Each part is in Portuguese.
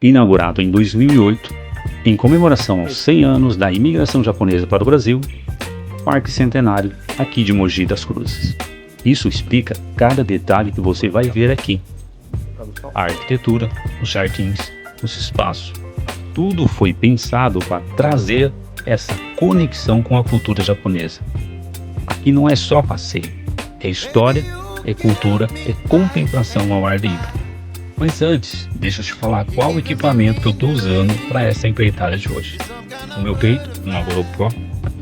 Inaugurado em 2008, em comemoração aos 100 anos da imigração japonesa para o Brasil, Parque Centenário aqui de Mogi das Cruzes. Isso explica cada detalhe que você vai ver aqui. A arquitetura, os jardins, os espaços, tudo foi pensado para trazer essa conexão com a cultura japonesa. Aqui não é só passeio, é história, é cultura, é contemplação ao ar livre. Mas antes, deixa eu te falar qual equipamento que eu estou usando para essa empreitada de hoje. No meu peito, uma GoPro,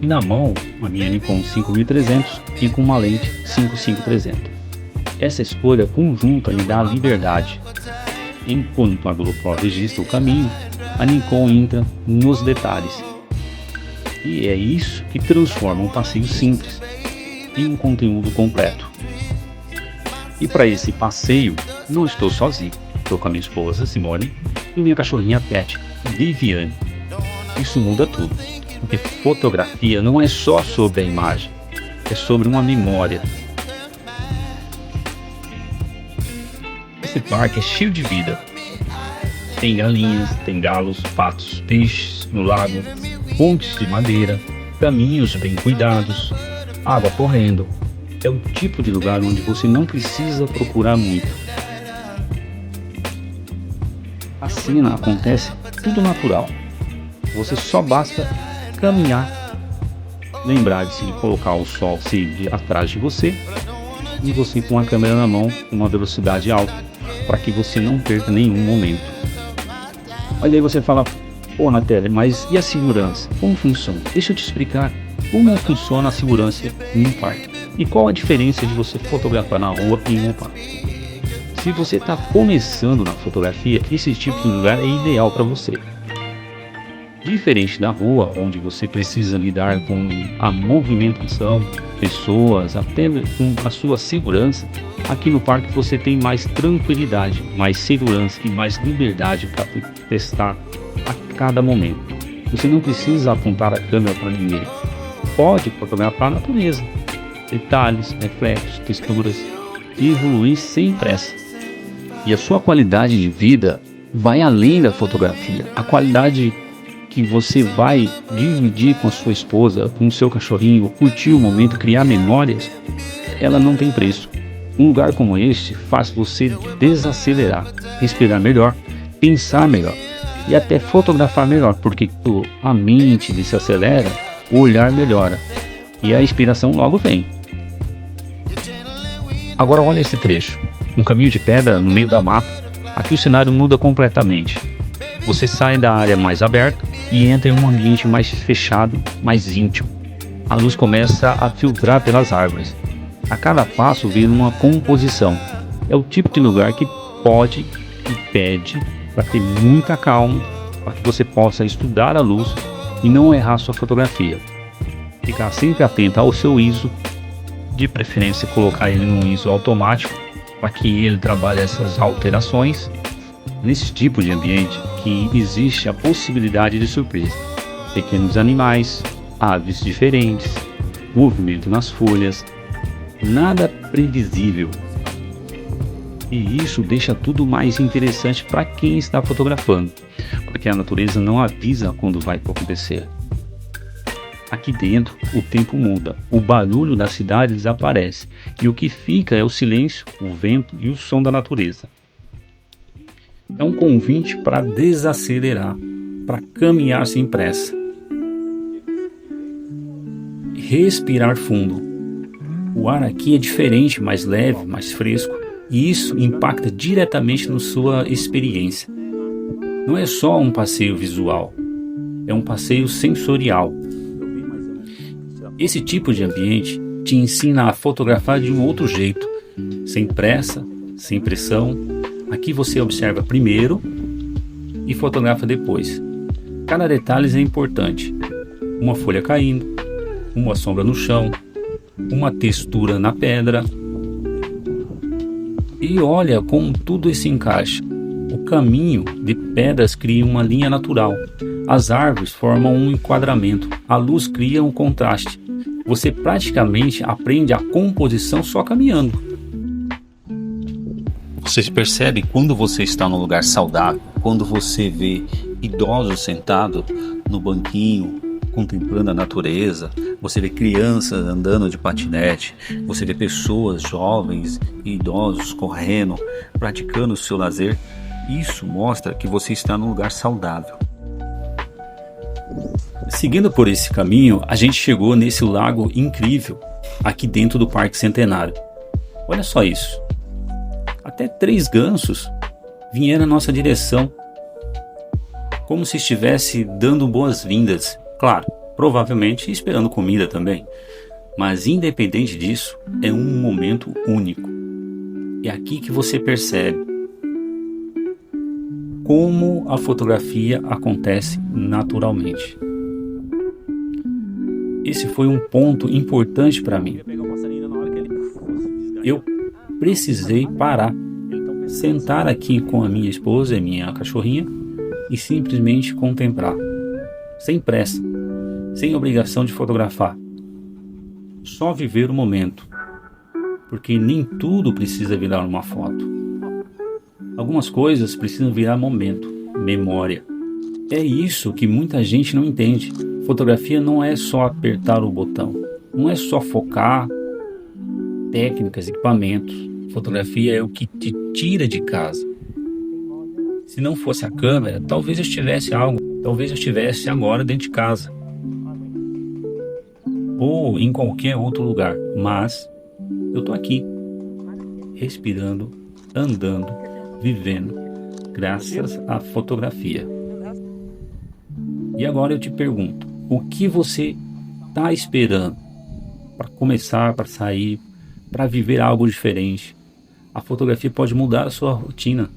e na mão, uma minha Nikon 5300 e com uma lente 55-300. Essa escolha conjunta me dá liberdade. Enquanto a GoPro registra o caminho, a Nikon entra nos detalhes. E é isso que transforma um passeio simples em um conteúdo completo. E para esse passeio, não estou sozinho. Estou com a minha esposa, Simone, e minha cachorrinha Pet, Viviane. Isso muda tudo, porque fotografia não é só sobre a imagem, é sobre uma memória. Esse parque é cheio de vida. Tem galinhas, tem galos, patos, peixes no lago, pontes de madeira, caminhos bem cuidados, água correndo. É o tipo de lugar onde você não precisa procurar muito. A cena acontece tudo natural. Você só basta caminhar, lembrar de se colocar o sol sempre atrás de você e você com a câmera na mão com uma velocidade alta para que você não perca nenhum momento. Mas aí você fala, pô, Natália, mas e a segurança? Como funciona? Deixa eu te explicar como funciona a segurança em um parque e qual a diferença de você fotografar na rua e em um parque. Se você está começando na fotografia, esse tipo de lugar é ideal para você. Diferente da rua, onde você precisa lidar com a movimentação, pessoas, até com a sua segurança, aqui no parque você tem mais tranquilidade, mais segurança e mais liberdade para testar a cada momento. Você não precisa apontar a câmera para ninguém. Pode fotografar a natureza, detalhes, reflexos, texturas e evoluir sem pressa. E a sua qualidade de vida vai além da fotografia. A qualidade que você vai dividir com a sua esposa, com o seu cachorrinho, curtir o momento, criar memórias, ela não tem preço. Um lugar como este faz você desacelerar, respirar melhor, pensar melhor e até fotografar melhor, porque a mente desacelera, o olhar melhora e a inspiração logo vem. Agora olha esse trecho. Um caminho de pedra no meio da mata. Aqui o cenário muda completamente. Você sai da área mais aberta e entra em um ambiente mais fechado, mais íntimo. A luz começa a filtrar pelas árvores. A cada passo vira uma composição. É o tipo de lugar que pode e pede para ter muita calma, para que você possa estudar a luz e não errar sua fotografia. Ficar sempre atento ao seu ISO, de preferência colocar ele num ISO automático, para que ele trabalhe essas alterações. Nesse tipo de ambiente que existe a possibilidade de surpresa. Pequenos animais, aves diferentes, movimento nas folhas, nada previsível. E isso deixa tudo mais interessante para quem está fotografando, porque a natureza não avisa quando vai acontecer. Aqui dentro o tempo muda, o barulho da cidade desaparece e o que fica é o silêncio, o vento e o som da natureza. É um convite para desacelerar, para caminhar sem pressa. Respirar fundo. O ar aqui é diferente, mais leve, mais fresco e isso impacta diretamente na sua experiência. Não é só um passeio visual, é um passeio sensorial. Esse tipo de ambiente te ensina a fotografar de um outro jeito, sem pressa, sem pressão. Aqui você observa primeiro e fotografa depois. Cada detalhe é importante. Uma folha caindo, uma sombra no chão, uma textura na pedra. E olha como tudo se encaixa. O caminho de pedras cria uma linha natural. As árvores formam um enquadramento. A luz cria um contraste. Você praticamente aprende a composição só caminhando. Você percebe quando você está num lugar saudável, quando você vê idosos sentados no banquinho, contemplando a natureza, você vê crianças andando de patinete, você vê pessoas jovens e idosos correndo, praticando o seu lazer. Isso mostra que você está num lugar saudável. Seguindo por esse caminho, a gente chegou nesse lago incrível, aqui dentro do Parque Centenário. Olha só isso. Até 3 gansos vieram à nossa direção, como se estivesse dando boas-vindas. Claro, provavelmente esperando comida também. Mas independente disso, é um momento único. É aqui que você percebe como a fotografia acontece naturalmente. Esse foi um ponto importante para mim. Eu precisei parar, sentar aqui com a minha esposa e minha cachorrinha e simplesmente contemplar, sem pressa, sem obrigação de fotografar. Só viver o momento, porque nem tudo precisa virar uma foto. Algumas coisas precisam virar momento, memória. É isso que muita gente não entende. Fotografia não é só apertar o botão, não é só focar, técnicas, equipamentos. Fotografia é o que te tira de casa. Se não fosse a câmera, talvez eu estivesse agora dentro de casa ou em qualquer outro lugar, mas eu tô aqui, respirando, andando, vivendo, graças à fotografia. E agora eu te pergunto, o que você está esperando para começar, para sair, para viver algo diferente? A fotografia pode mudar a sua rotina,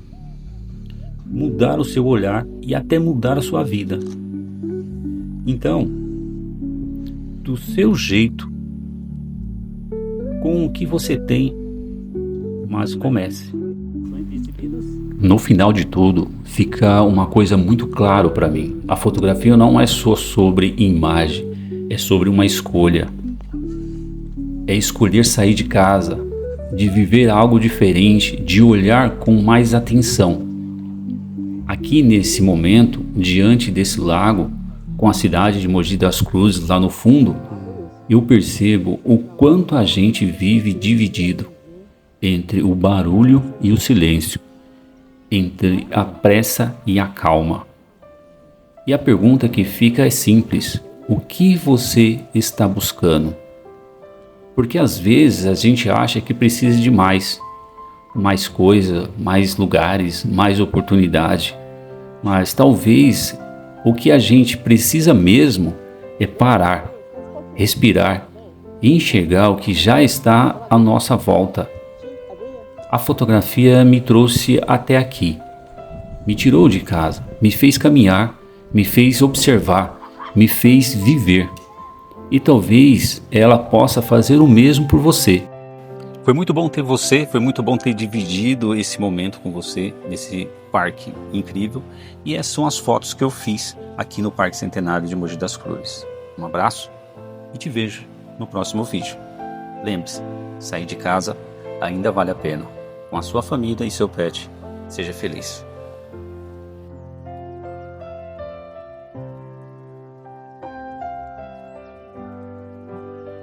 mudar o seu olhar e até mudar a sua vida. Então, do seu jeito, com o que você tem, mas comece. No final de tudo, fica uma coisa muito clara para mim. A fotografia não é só sobre imagem, é sobre uma escolha. É escolher sair de casa, de viver algo diferente, de olhar com mais atenção. Aqui nesse momento, diante desse lago, com a cidade de Mogi das Cruzes lá no fundo, eu percebo o quanto a gente vive dividido entre o barulho e o silêncio, entre a pressa e a calma. E a pergunta que fica é simples: o que você está buscando? Porque às vezes a gente acha que precisa de mais coisa, mais lugares, mais oportunidade. Mas talvez o que a gente precisa mesmo é parar, respirar e enxergar o que já está à nossa volta. A fotografia me trouxe até aqui, me tirou de casa, me fez caminhar, me fez observar, me fez viver. E talvez ela possa fazer o mesmo por você. Foi muito bom ter você, foi muito bom ter dividido esse momento com você, nesse parque incrível. E essas são as fotos que eu fiz aqui no Parque Centenário de Mogi das Cruzes. Um abraço e te vejo no próximo vídeo. Lembre-se, sair de casa ainda vale a pena. Com a sua família e seu pet, seja feliz.